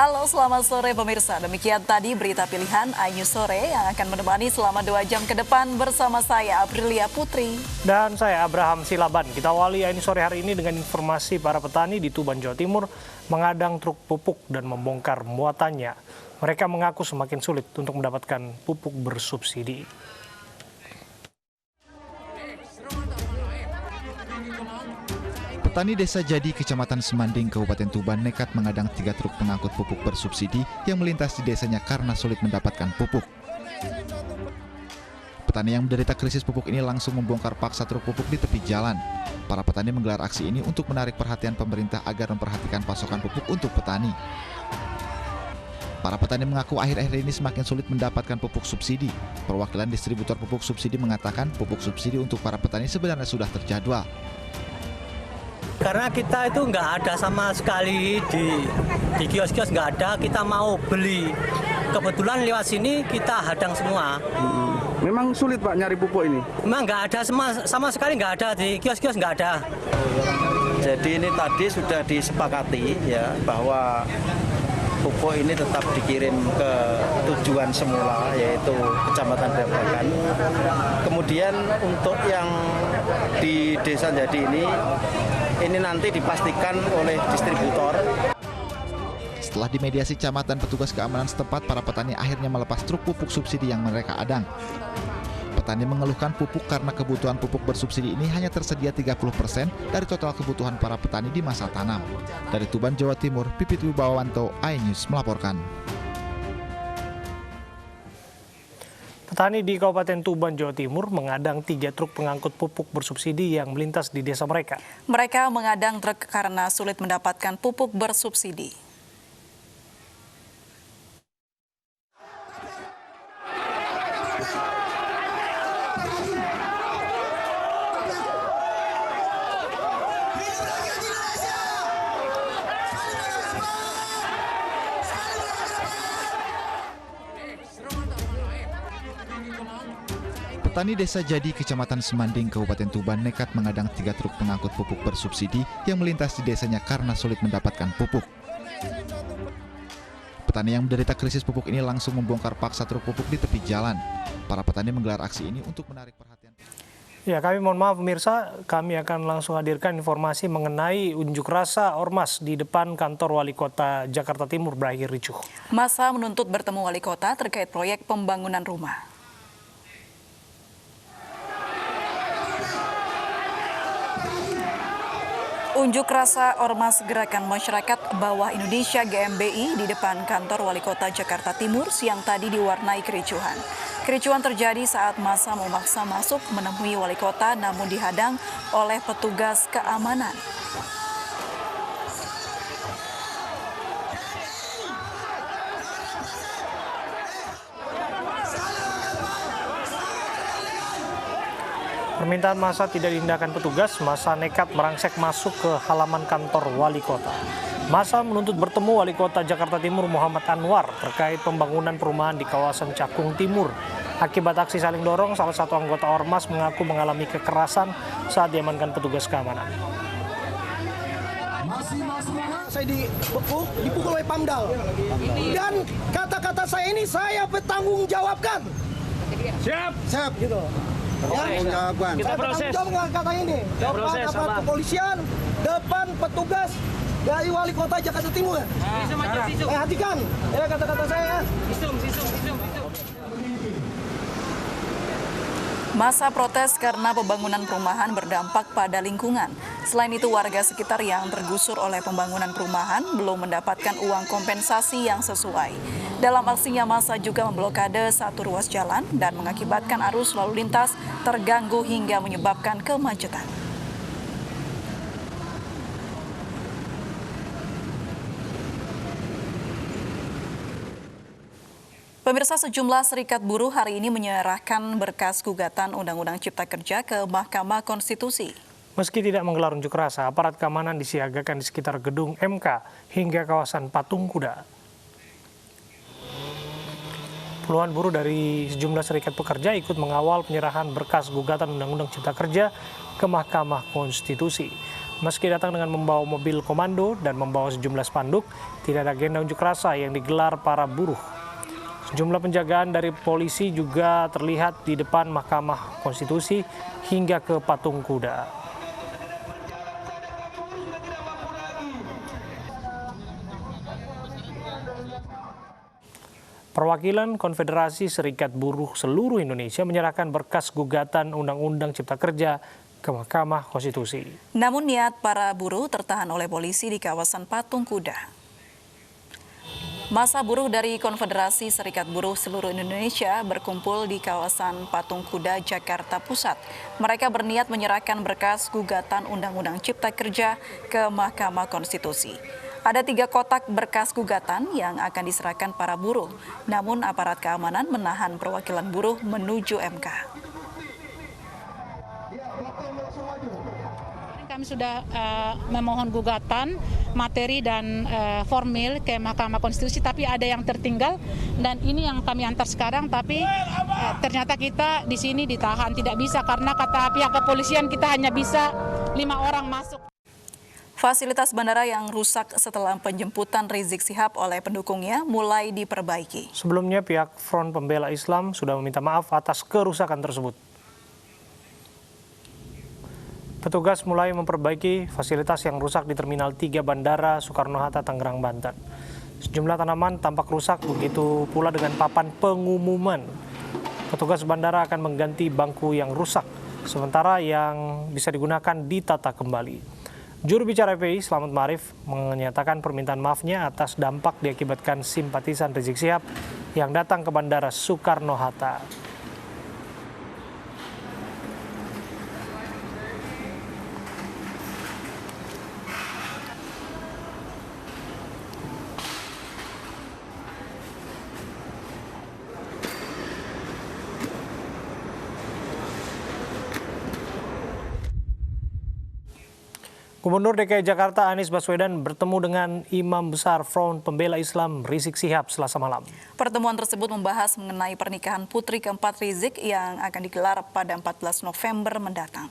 Halo, selamat sore pemirsa. Demikian tadi berita pilihan iNews Sore yang akan menemani selama 2 jam ke depan bersama saya Aprilia Putri. Dan saya Abraham Silaban. Kita awali iNews Sore hari ini dengan informasi para petani di Tuban, Jawa Timur mengadang truk pupuk dan membongkar muatannya. Mereka mengaku semakin sulit untuk mendapatkan pupuk bersubsidi. Petani Desa Jadi, Kecamatan Semanding, Kabupaten Tuban nekat mengadang 3 truk pengangkut pupuk bersubsidi yang melintas di desanya karena sulit mendapatkan pupuk. Petani yang menderita krisis pupuk ini langsung membongkar paksa truk pupuk di tepi jalan. Para petani menggelar aksi ini untuk menarik perhatian pemerintah agar memperhatikan pasokan pupuk untuk petani. Para petani mengaku akhir-akhir ini semakin sulit mendapatkan pupuk subsidi. Perwakilan distributor pupuk subsidi mengatakan pupuk subsidi untuk para petani sebenarnya sudah terjadwal. Karena kita itu nggak ada sama sekali di kios-kios, nggak ada, kita mau beli. Kebetulan lewat sini kita hadang semua. Memang sulit Pak nyari pupuk ini? Memang nggak ada sama sekali, nggak ada di kios-kios, nggak ada. Jadi ini tadi sudah disepakati ya bahwa pupuk ini tetap dikirim ke tujuan semula yaitu Kecamatan Babakan. Kemudian untuk yang di Desa Jadi ini nanti dipastikan oleh distributor. Setelah dimediasi camat dan petugas keamanan setempat, para petani akhirnya melepas truk pupuk subsidi yang mereka adang. Petani mengeluhkan pupuk karena kebutuhan pupuk bersubsidi ini hanya tersedia 30% dari total kebutuhan para petani di masa tanam. Dari Tuban, Jawa Timur, Pipit Wibawanto, iNews melaporkan. Petani di Kabupaten Tuban, Jawa Timur mengadang 3 truk pengangkut pupuk bersubsidi yang melintas di desa mereka. Mereka mengadang truk karena sulit mendapatkan pupuk bersubsidi. Petani Desa Jadi, Kecamatan Semanding, Kabupaten Tuban nekat mengadang 3 truk pengangkut pupuk bersubsidi yang melintas di desanya karena sulit mendapatkan pupuk. Petani yang menderita krisis pupuk ini langsung membongkar paksa truk pupuk di tepi jalan. Para petani menggelar aksi ini untuk menarik perhatian. Ya, kami mohon maaf pemirsa, kami akan langsung hadirkan informasi mengenai unjuk rasa ormas di depan kantor Wali Kota Jakarta Timur berakhir ricuh. Massa menuntut bertemu Wali Kota terkait proyek pembangunan rumah. Unjuk rasa Ormas Gerakan Masyarakat Bawah Indonesia GMBI di depan kantor Wali Kota Jakarta Timur siang tadi diwarnai kericuhan. Kericuhan terjadi saat massa memaksa masuk menemui Wali Kota namun dihadang oleh petugas keamanan. Permintaan massa tidak diindahkan petugas, massa nekat merangsek masuk ke halaman kantor Wali Kota. Massa menuntut bertemu Wali Kota Jakarta Timur Muhammad Anwar terkait pembangunan perumahan di kawasan Cakung Timur. Akibat aksi saling dorong, salah satu anggota ormas mengaku mengalami kekerasan saat diamankan petugas keamanan. Saya dipukul oleh Pamdal. Dan kata-kata saya ini saya bertanggung jawabkan. Siap gitu. Kita proses. Jawab kata ini. Depan aparat kepolisian, depan petugas dari Wali Kota Jakarta Timur. Perhatikan ya kata-kata saya. Massa protes karena pembangunan perumahan berdampak pada lingkungan. Selain itu, warga sekitar yang tergusur oleh pembangunan perumahan belum mendapatkan uang kompensasi yang sesuai. Dalam aksinya, massa juga memblokade satu ruas jalan dan mengakibatkan arus lalu lintas terganggu hingga menyebabkan kemacetan. Pemirsa, sejumlah serikat buruh hari ini menyerahkan berkas gugatan Undang-Undang Cipta Kerja ke Mahkamah Konstitusi. Meski tidak menggelar unjuk rasa, aparat keamanan disiagakan di sekitar gedung MK hingga kawasan Patung Kuda. Puluhan buruh dari sejumlah serikat pekerja ikut mengawal penyerahan berkas gugatan Undang-Undang Cipta Kerja ke Mahkamah Konstitusi. Meski datang dengan membawa mobil komando dan membawa sejumlah spanduk, tidak ada agenda unjuk rasa yang digelar para buruh. Sejumlah penjagaan dari polisi juga terlihat di depan Mahkamah Konstitusi hingga ke patung kuda. Perwakilan Konfederasi Serikat Buruh seluruh Indonesia menyerahkan berkas gugatan Undang-Undang Cipta Kerja ke Mahkamah Konstitusi. Namun niat para buruh tertahan oleh polisi di kawasan Patung Kuda. Massa buruh dari Konfederasi Serikat Buruh seluruh Indonesia berkumpul di kawasan Patung Kuda, Jakarta Pusat. Mereka berniat menyerahkan berkas gugatan Undang-Undang Cipta Kerja ke Mahkamah Konstitusi. Ada 3 kotak berkas gugatan yang akan diserahkan para buruh, namun aparat keamanan menahan perwakilan buruh menuju MK. Kami sudah memohon gugatan materi dan formil ke Mahkamah Konstitusi, tapi ada yang tertinggal dan ini yang kami antar sekarang. Tapi ternyata kita di sini ditahan, tidak bisa karena kata pihak kepolisian kita hanya bisa 5 orang masuk. Fasilitas bandara yang rusak setelah penjemputan Rizik Syihab oleh pendukungnya mulai diperbaiki. Sebelumnya pihak Front Pembela Islam sudah meminta maaf atas kerusakan tersebut. Petugas mulai memperbaiki fasilitas yang rusak di Terminal 3 Bandara Soekarno-Hatta, Tangerang, Banten. Sejumlah tanaman tampak rusak, begitu pula dengan papan pengumuman. Petugas bandara akan mengganti bangku yang rusak, sementara yang bisa digunakan ditata kembali. Juru bicara FPI Slamet Ma'arif menyatakan permintaan maafnya atas dampak diakibatkan simpatisan Rizik Syihab yang datang ke Bandara Soekarno-Hatta. Gubernur DKI Jakarta Anies Baswedan bertemu dengan Imam Besar Front Pembela Islam Rizik Syihab Selasa malam. Pertemuan tersebut membahas mengenai pernikahan putri keempat Rizik yang akan digelar pada 14 November mendatang.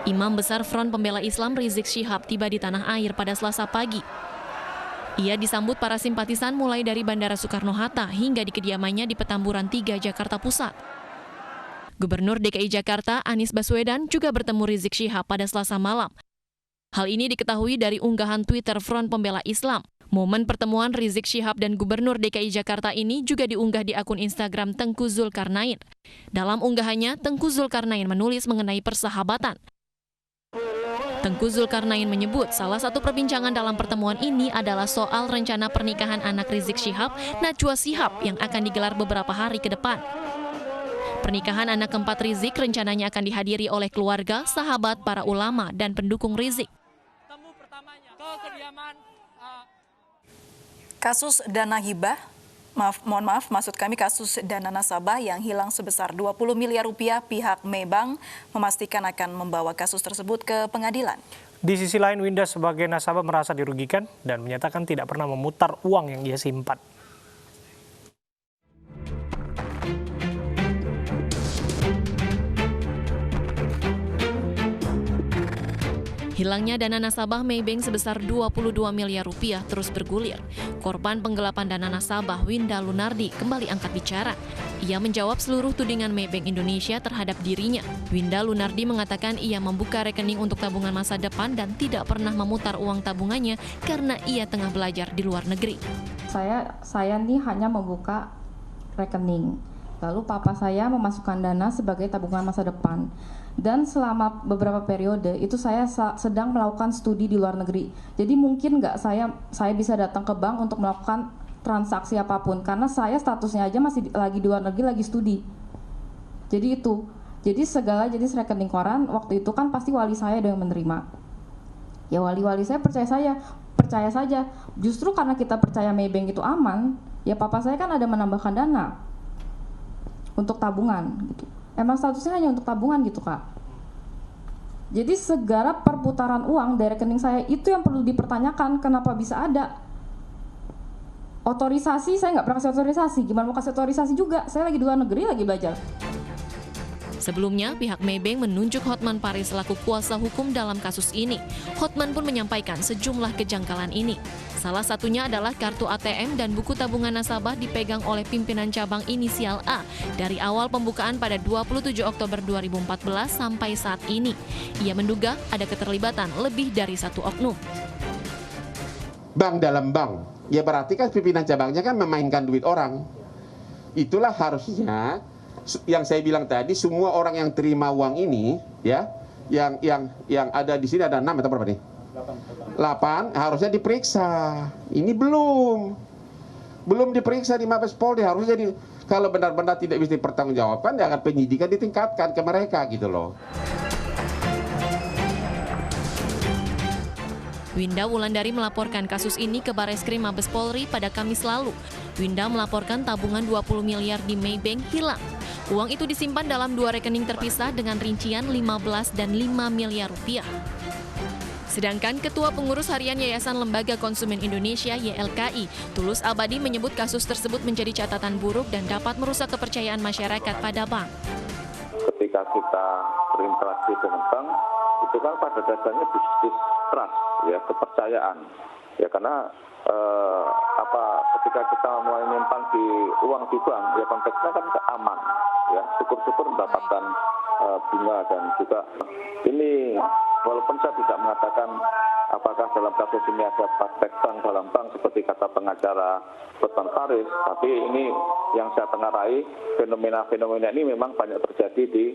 Imam Besar Front Pembela Islam Rizik Syihab tiba di tanah air pada Selasa pagi. Ia disambut para simpatisan mulai dari Bandara Soekarno-Hatta hingga di kediamannya di Petamburan 3, Jakarta Pusat. Gubernur DKI Jakarta Anies Baswedan juga bertemu Rizik Syihab pada Selasa malam. Hal ini diketahui dari unggahan Twitter Front Pembela Islam. Momen pertemuan Rizik Syihab dan Gubernur DKI Jakarta ini juga diunggah di akun Instagram Tengku Zulkarnain. Dalam unggahannya, Tengku Zulkarnain menulis mengenai persahabatan. Tengku Zulkarnain menyebut salah satu perbincangan dalam pertemuan ini adalah soal rencana pernikahan anak Rizik Syihab, Najwa Shihab, yang akan digelar beberapa hari ke depan. Pernikahan anak keempat Rizik rencananya akan dihadiri oleh keluarga, sahabat, para ulama, dan pendukung Rizik. Kasus dana hibah, kasus dana nasabah yang hilang sebesar 20 miliar rupiah, pihak Maybank memastikan akan membawa kasus tersebut ke pengadilan. Di sisi lain, Winda sebagai nasabah merasa dirugikan dan menyatakan tidak pernah memutar uang yang ia simpan. Hilangnya dana nasabah Maybank sebesar 22 miliar rupiah terus bergulir. Korban penggelapan dana nasabah Winda Lunardi kembali angkat bicara. Ia menjawab seluruh tudingan Maybank Indonesia terhadap dirinya. Winda Lunardi mengatakan ia membuka rekening untuk tabungan masa depan dan tidak pernah memutar uang tabungannya karena ia tengah belajar di luar negeri. Saya nih hanya membuka rekening. Lalu papa saya memasukkan dana sebagai tabungan masa depan. Dan selama beberapa periode itu saya sedang melakukan studi di luar negeri. Jadi mungkin nggak saya bisa datang ke bank untuk melakukan transaksi apapun. Karena saya statusnya aja masih lagi di luar negeri, lagi studi. Jadi itu. Jadi segala jenis rekening koran waktu itu kan pasti wali saya ada yang menerima. Ya wali-wali saya percaya saja. Justru karena kita percaya Maybank itu aman, ya papa saya kan ada menambahkan dana untuk tabungan gitu. Emang statusnya hanya untuk tabungan gitu Kak. Jadi segala perputaran uang dari rekening saya itu yang perlu dipertanyakan, kenapa bisa ada otorisasi. Saya nggak pernah kasih otorisasi, gimana mau kasih otorisasi juga, saya lagi di luar negeri lagi belajar. Sebelumnya, pihak Maybank menunjuk Hotman Paris selaku kuasa hukum dalam kasus ini. Hotman pun menyampaikan sejumlah kejanggalan ini. Salah satunya adalah kartu ATM dan buku tabungan nasabah dipegang oleh pimpinan cabang inisial A dari awal pembukaan pada 27 Oktober 2014 sampai saat ini. Ia menduga ada keterlibatan lebih dari satu oknum. Bank dalam bank, ya berarti kan pimpinan cabangnya kan memainkan duit orang. Itulah harusnya yang saya bilang tadi, semua orang yang terima uang ini, ya, yang ada di sini ada 6 atau berapa nih? 8 harusnya diperiksa. Ini belum diperiksa di Mabes Polri. Harusnya kalau benar-benar tidak bisa dipertanggungjawabkan, ya akan penyidikan ditingkatkan ke mereka gitu loh. Winda Wulandari melaporkan kasus ini ke Bareskrim Mabes Polri pada Kamis lalu. Winda melaporkan tabungan 20 miliar di Maybank hilang. Uang itu disimpan dalam 2 rekening terpisah dengan rincian 15 dan 5 miliar rupiah. Sedangkan Ketua Pengurus Harian Yayasan Lembaga Konsumen Indonesia YLKI, Tulus Abadi menyebut kasus tersebut menjadi catatan buruk dan dapat merusak kepercayaan masyarakat pada bank. Ketika kita berinteraksi dengan bank, itu kan pada dasarnya bisnis trust, ya, kepercayaan. Ya, karena ketika kita mulai menyimpan uang di bank, ya konteksnya kan aman, ya, syukur-syukur mendapatkan bunga. Dan juga ini walaupun saya tidak mengatakan apakah dalam kasus ini ada praktek bank dalam bank seperti kata pengacara Hotman Paris, tapi ini yang saya tengarai, fenomena-fenomena ini memang banyak terjadi di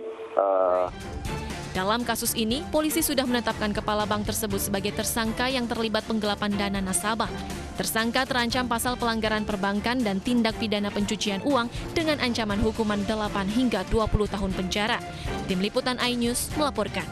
Dalam kasus ini, polisi sudah menetapkan kepala bank tersebut sebagai tersangka yang terlibat penggelapan dana nasabah. Tersangka terancam pasal pelanggaran perbankan dan tindak pidana pencucian uang dengan ancaman hukuman 8 hingga 20 tahun penjara. Tim Liputan iNews melaporkan.